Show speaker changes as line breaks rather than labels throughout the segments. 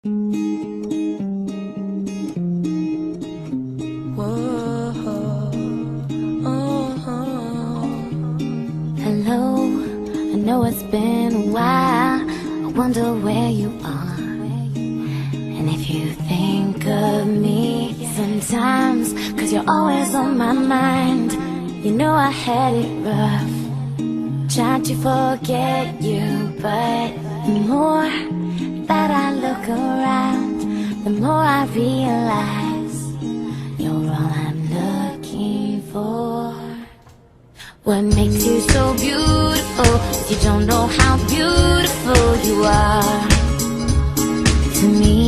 Hello, I know it's been a while. I wonder where you are. And if you think of me sometimes, 'cause you're always on my mind. You know I had it rough, tried to forget you, but the more that I look around, the more I realize you're all I'm looking for. What makes you so beautiful? You don't know how beautiful you are to me.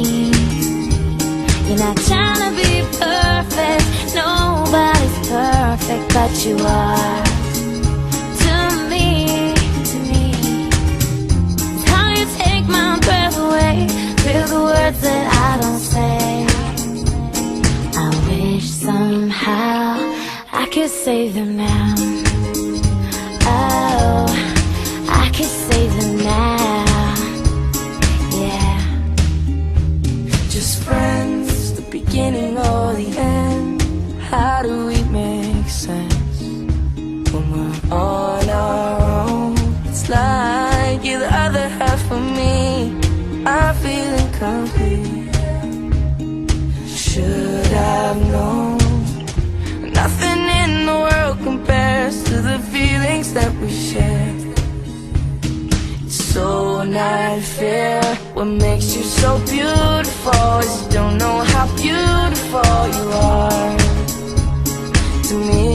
You're not trying to be perfect, nobody's perfect, but you are to me, to me. It's how you take my breath away, feel the words that I don't say. I wish somehow I could save them now. Oh, I could save them now, yeah.
Just friends, the beginning or the end. How do we make sense when we're on our own? It's like you're the other half of me. I feel incomplete. Should I've known? Nothing in the world compares to the feelings that we share. It's so not fair. What makes you so beautiful is you don't know how beautiful you are to me.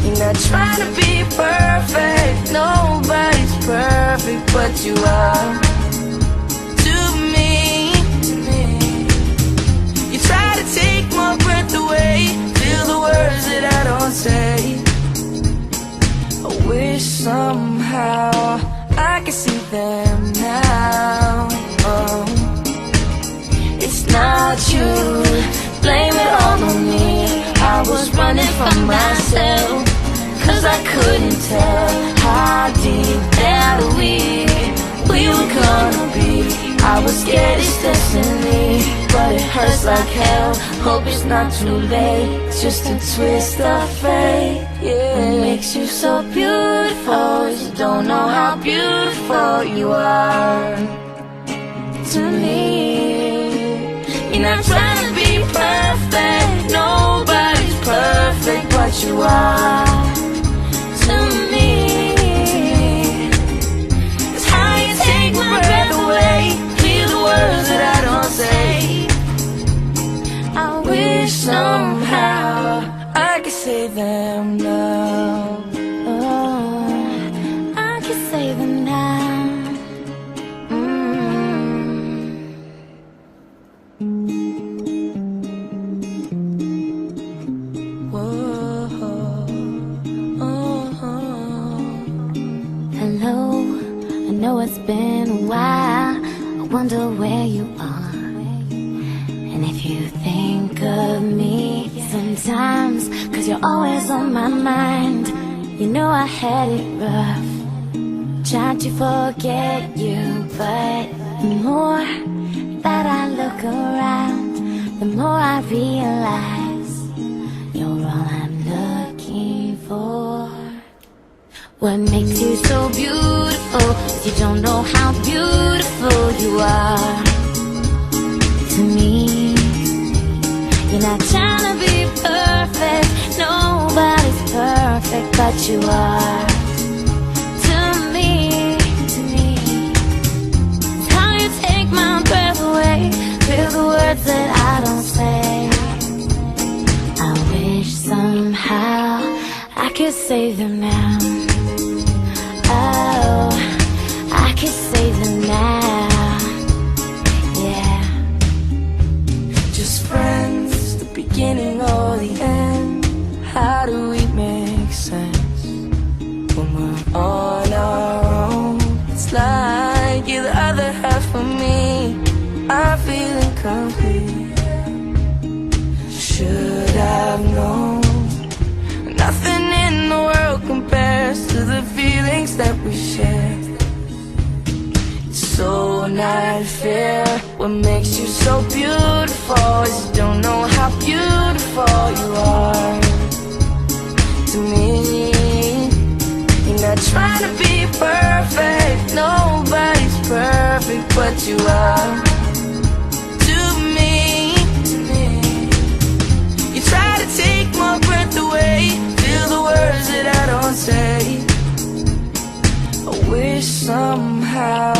You're not trying to be perfect, nobody's perfect, but you are to me, to me. You try to take my breath away, feel the words that I don't say. I wish somehow I could see them now. Oh, it's not you, blame it all on me. I was running from myself, 'cause I couldn't tell how deep that we were gonna be. I was scared it's destiny, but it hurts like hell. Hope it's not too late, it's just a twist of fate. Yeah. What makes you so beautiful is you don't know how beautiful you are to me. You're not trying to be perfect, nobody's perfect, but you are to me. It's how you take my breath away, feel the words that I don't say. I wish somehow I could say them now.
Oh, I could save them now. Hello, I know it's been a while. I wonder where you are. And if you think of me sometimes, 'cause you're always on my mind. You know I had it rough, tried to forget you, but the more that I look around, the more I realize you're all I'm looking for. What makes you so beautiful? You don't know how beautiful you are to me. You're not trying to be perfect, nobody's perfect, but you are to me, to me. It's how you take my breath away, feel the words that I don't say. I wish somehow I could save them now. Oh, I could save them now, yeah.
Just friends, the beginning or the end. How do we make sense when we're on our own? It's like you're the other half of me. I feel incomplete. Should I've known? Nothing in the world compares to the feelings that we share. It's so not fair. What makes you so beautiful is you don't know how beautiful you are to me. You're not trying to be perfect, nobody's perfect, but you are to me. You try to take my breath away, feel the words that I don't say. I wish somehow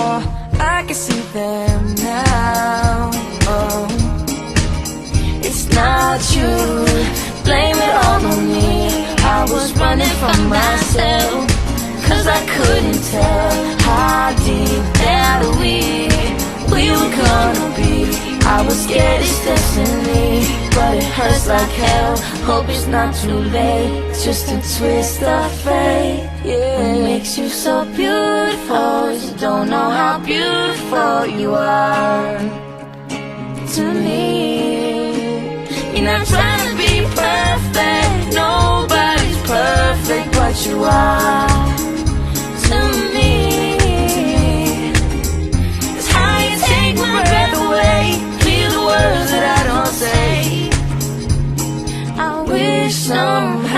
I could see them now. Oh, it's not you, blame it all on me. I was running from myself, 'cause I couldn't tell how deep that we were gonna be. I was scared it's destiny, but it hurts like hell. Hope it's not too late, it's just a twist of fate. Yeah, what makes you so beautiful is you don't know how beautiful you are to me.